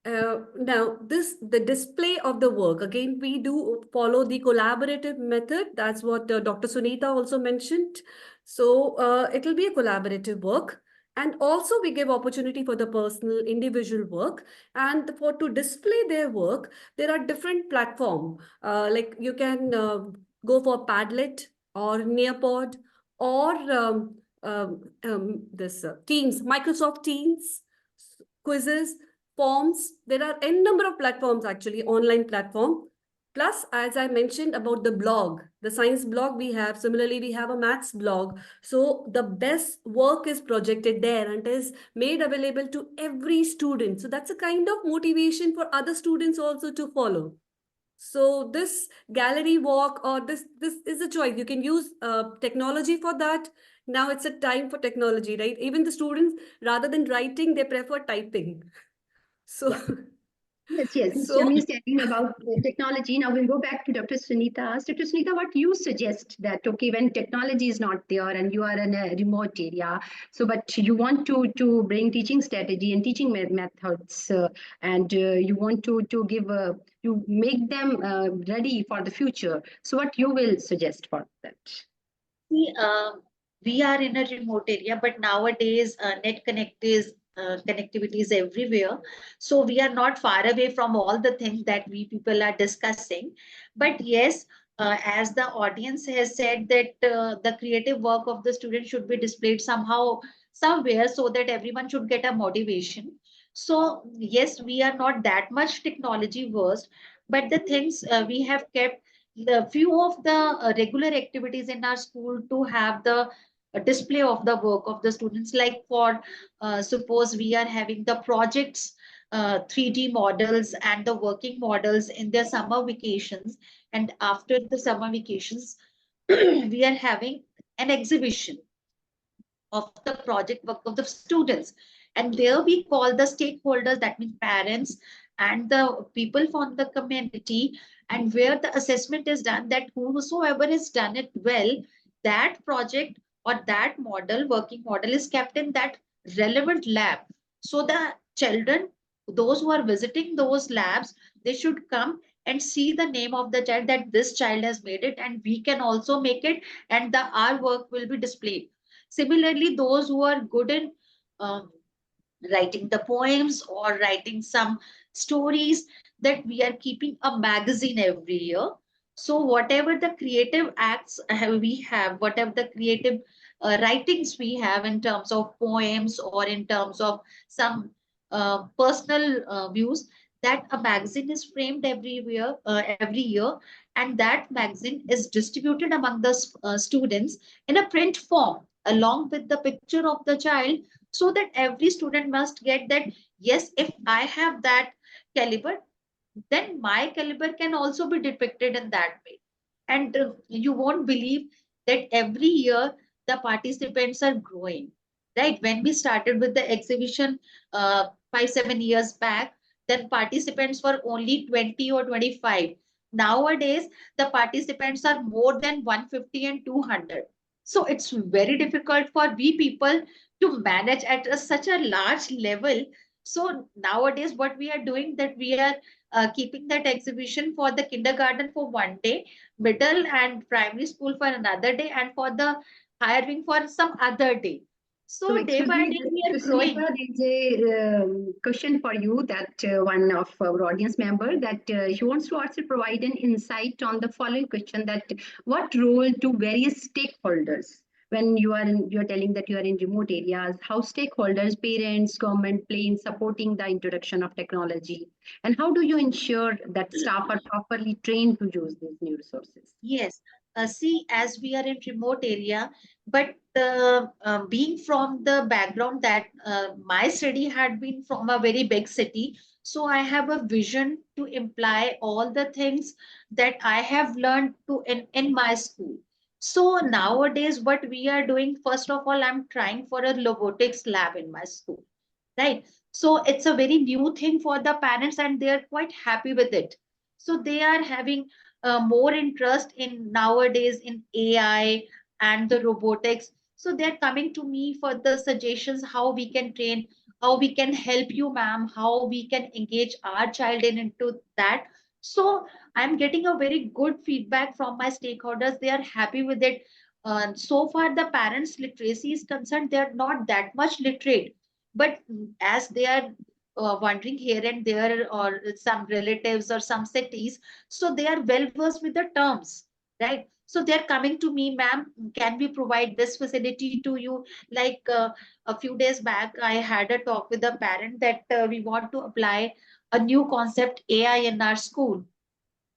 Now, the display of the work, again, we do follow the collaborative method. That's what Dr. Sunita also mentioned. So it will be a collaborative work. And also we give opportunity for the personal individual work. And for to display their work, there are different platform. Like you can go for Padlet or Nearpod or this Teams, Microsoft Teams, quizzes, forms. There are n number of platforms, actually, online platform. Plus, as I mentioned about the blog, the science blog we have, similarly, we have a maths blog. So the best work is projected there and is made available to every student. So that's a kind of motivation for other students also to follow. So this gallery walk, or this is a choice. You can use technology for that. Now it's a time for technology, right? Even the students, rather than writing, they prefer typing. So Yes. So Shami is telling about technology. Now we'll go back to Dr. Sunita. Dr. Sunita, what you suggest that, okay, when technology is not there and you are in a remote area, so but you want to bring teaching strategy and teaching methods, and you want to give you make them ready for the future. So what you will suggest for that? See, we are in a remote area, but nowadays connectivity is everywhere. So we are not far away from all the things that we people are discussing. But yes, as the audience has said that the creative work of the student should be displayed somehow, somewhere, so that everyone should get a motivation. So yes, we are not that much technology versed, but the things we have kept the few of the regular activities in our school to have the display of the work of the students, like for suppose we are having the projects, 3D models and the working models in their summer vacations, and after the summer vacations we are having an exhibition of the project work of the students, and there we call the stakeholders, that means parents and the people from the community, and where the assessment is done that whosoever has done it well, that project or that model working model is kept in that relevant lab, so the children, those who are visiting those labs, they should come and see the name of the child, that this child has made it and we can also make it, and the our work will be displayed. Similarly, those who are good in um, writing the poems or writing some stories, that we are keeping a magazine every year. So whatever the creative acts we have, whatever the creative writings we have in terms of poems or in terms of some personal views, that a magazine is framed every year, and that magazine is distributed among the students in a print form along with the picture of the child, so that every student must get that, yes, if I have that caliber, then my caliber can also be depicted in that way. And you won't believe that every year the participants are growing. Right? When we started with the exhibition 5 7 years back, then participants were only 20 or 25. Nowadays, the participants are more than 150 and 200. So it's very difficult for we people to manage at such a large level. So nowadays, what we are doing, that we are keeping that exhibition for the kindergarten for one day, middle and primary school for another day, and for the higher wing for some other day. So So day excuse by me, day we are Dr. Sunita, growing. there is a question for you that one of our audience member that she wants to also provide an insight on the following question, that what role do various stakeholders when you're telling that you are in remote areas, how stakeholders, parents, government play in supporting the introduction of technology, and how do you ensure that staff are properly trained to use these new resources? Yes. See, as we are in remote area, but being from the background that my study had been from a very big city, so I have a vision to imply all the things that I have learned to in my school. So nowadays, what we are doing, first of all, I'm trying for a robotics lab in my school, right? So it's a very new thing for the parents and they are quite happy with it. So they are having more interest in nowadays in AI and the robotics. So they're coming to me for the suggestions, how we can train, how we can help you, ma'am, how we can engage our child into that. So I'm getting a very good feedback from my stakeholders. They are happy with it. So far, the parents' literacy is concerned, they are not that much literate, but as they are wandering here and there, or some relatives or some cities, so they are well versed with the terms, right? So they're coming to me, ma'am, can we provide this facility to you? Like a few days back, I had a talk with a parent that we want to apply a new concept AI in our school.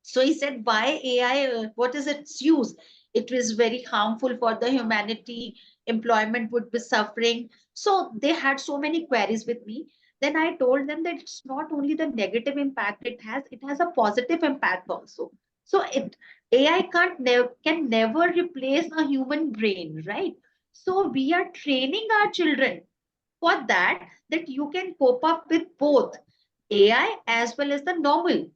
So he said, why AI? What is its use? It was very harmful for the humanity. Employment would be suffering. So they had so many queries with me. Then I told them that it's not only the negative impact it has a positive impact also. So AI can never replace a human brain, right? So we are training our children for that, that you can cope up with both AI as well as the normal,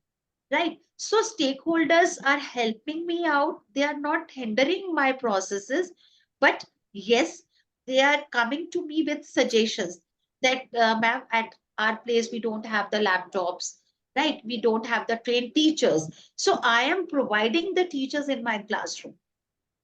right? So stakeholders are helping me out. They are not hindering my processes, but yes, they are coming to me with suggestions that, ma'am, at our place, we don't have the laptops, right? We don't have the trained teachers. So I am providing the teachers in my classroom,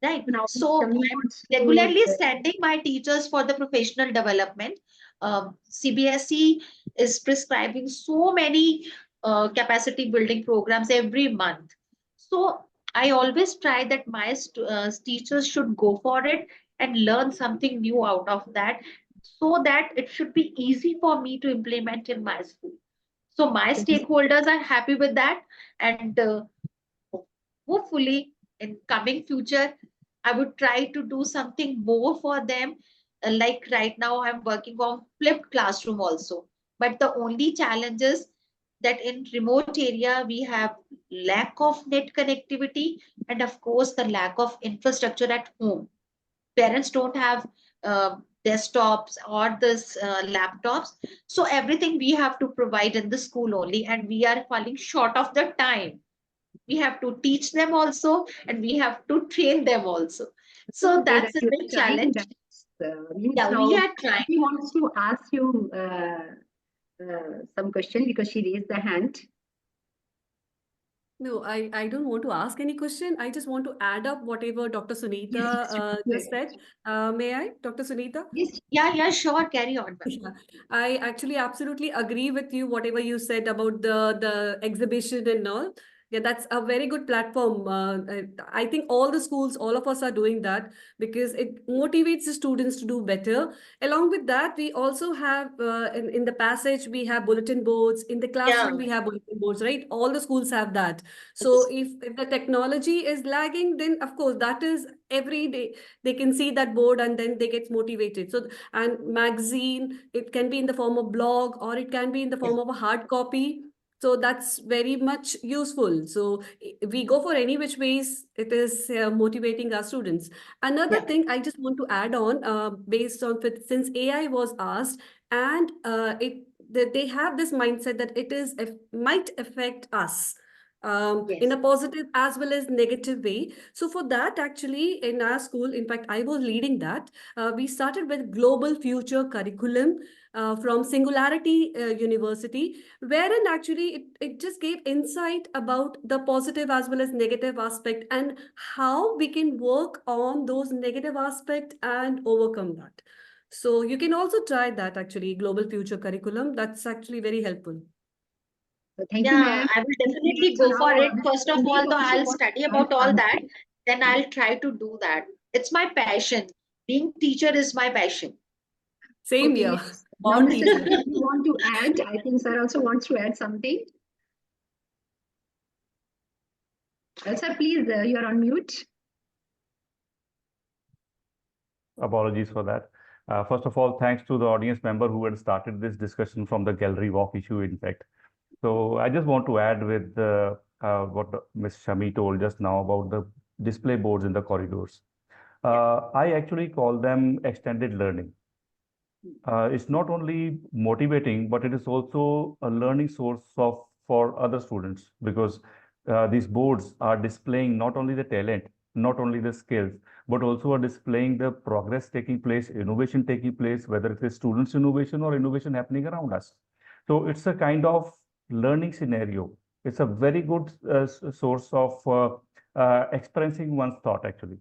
right? Now, So Shami I'm wants regularly to, sending my teachers for the professional development. CBSE is prescribing so many capacity building programs every month. So I always try that my teachers should go for it and learn something new out of that, so that it should be easy for me to implement in my school. So my stakeholders are happy with that, and hopefully in coming future I would try to do something more for them. Like right now I'm working on flipped classroom also, but the only challenge is that in remote area we have lack of net connectivity, and of course the lack of infrastructure at home. Parents don't have desktops or this laptops, so everything we have to provide in the school only, and we are falling short of the time. We have to teach them also, and we have to train them also. So okay, that that's a you're big trying challenge. that. Means Yeah, we now are trying. he wants to ask you some question because she raised the hand. No, I don't want to ask any question. I just want to add up whatever Dr. Sunita Yes, yes, go just ahead. said. May I, Dr. Sunita? Yes, Yeah, sure, carry on, ma'am. Yeah, I actually absolutely agree with you, whatever you said about the exhibition and all. Yeah, that's a very good platform. I think all the schools, all of us are doing that because it motivates the students to do better. Along with that, we also have in the passage, we have bulletin boards. In the Yeah, classroom, we have bulletin boards, right? All the schools have that. So yes, if the technology is lagging, then of course that is every day they can see that board and then they get motivated. So and magazine, it can be in the form of blog or it can be in the yeah, form of a hard copy, so that's very much useful. So we go for any which ways, it is motivating our students. Another yeah, thing I just want to add on, based on since AI was asked, and they have this mindset that it is might affect us in yes, a positive as well as negative way. So for that, actually, in our school, in fact, I was leading that. We started with Global Future Curriculum from Singularity University, wherein actually it just gave insight about the positive as well as negative aspect and how we can work on those negative aspect and overcome that. So you can also try that actually, Global Future Curriculum. That's actually very helpful. so thank you, yeah, ma'am. I will Thank you, ma'am. definitely So go now for it. First of Sandeep all, though, also I'll wants study to add about all that, something. then I'll try to do that. It's my passion. Being teacher is my passion. Same Okay, here, yes. Now, born Mr. teacher. Sir, you want to add? I think sir also wants to add something. Sir, please, you're on mute. Apologies for that. First of all, thanks to the audience member who had started this discussion from the gallery walk issue, in fact. So I just want to add with what Ms. Shami told just now about the display boards in the corridors. I actually call them extended learning. It's not only motivating, but it is also a learning source of for other students because these boards are displaying not only the talent, not only the skills, but also are displaying the progress taking place, innovation taking place, whether it is students' innovation or innovation happening around us. So it's a kind of learning scenario. It's a very good source of expressing one's thought, actually.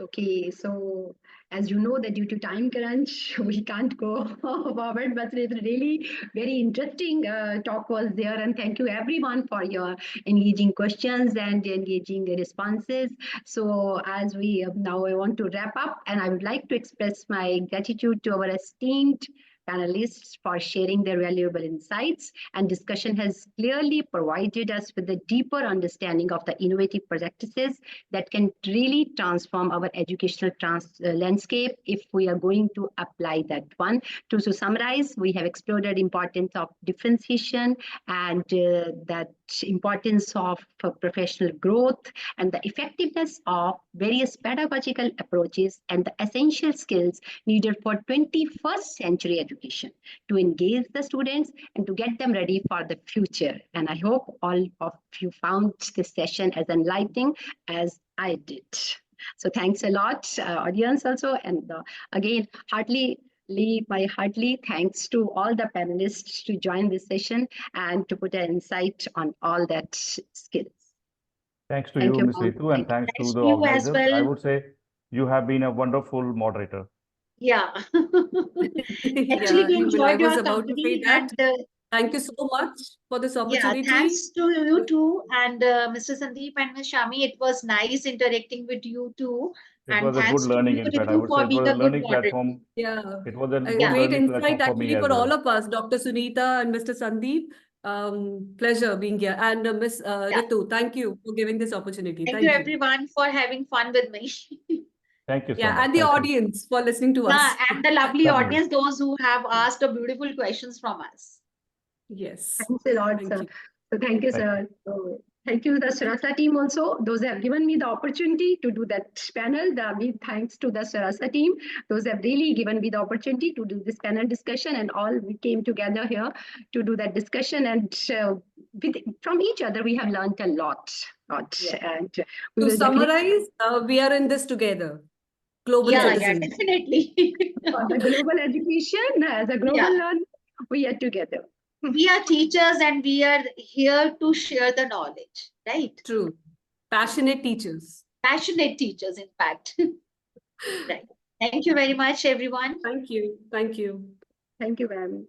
Okay, so as you know that due to time crunch, we can't go forward, but it's really very interesting talk was there. And thank you everyone for your engaging questions and engaging responses. So as we now I want to wrap up, and I would like to express my gratitude to our esteemed panelists for sharing their valuable insights, and discussion has clearly provided us with a deeper understanding of the innovative practices that can really transform our educational landscape if we are going to apply that one. To summarize, we have explored the importance of differentiation and that importance of professional growth and the effectiveness of various pedagogical approaches and the essential skills needed for 21st century education to engage the students and to get them ready for the future. And I hope all of you found this session as enlightening as I did. So thanks a lot, audience also. And again, my heartily thanks to all the panelists to join this session and to put an insight on all that skills. Thanks to Thank you, you, Ms. ma'am. Ritu, and Thank thanks to Thanks the to you as organizers. I well. would say you have been a wonderful moderator. Yeah. Yeah, Actually, we even I enjoyed was your about to say company, that. and Thank you so much for this yeah, opportunity. thanks to you too, and Mr. Sandeep and Ms. Shami. It was nice interacting with you too, It and was a good thanks to learning, you, in fact. I Ritu, would say for it being was a a good learning moderator. platform. Yeah, It was a a good great learning platform insight for me actually as for well. all of us, Dr. Sunita and Mr. Sandeep. Pleasure being here. And Miss Yeah. Ritu, thank you for giving this opportunity. Thank you, everyone, for having fun with me. Thank you so Yeah, much. and the Thank you. audience for listening to Yeah, us. and the lovely Certainly. audience, those who have asked a beautiful questions from us. Yes. Thanks a lot, Thank sir. you. So thank you, Thank sir. So, thank you, the Sarasa team also. Those who have given me the opportunity to do that panel. Big thanks to the Sarasa team. Those have really given me the opportunity to do this panel discussion, and all we came together here to do that discussion. And from each other, we have learned a lot. Yeah. And we To will definitely summarize, we are in this together. Global Yeah, citizen. definitely. for the global education as a global Yeah. learner, we are together. We are teachers and we are here to share the knowledge, right? True. Passionate teachers. Passionate teachers, in fact. Right. Thank you very much, everyone. Thank you. Thank you. Thank you, ma'am.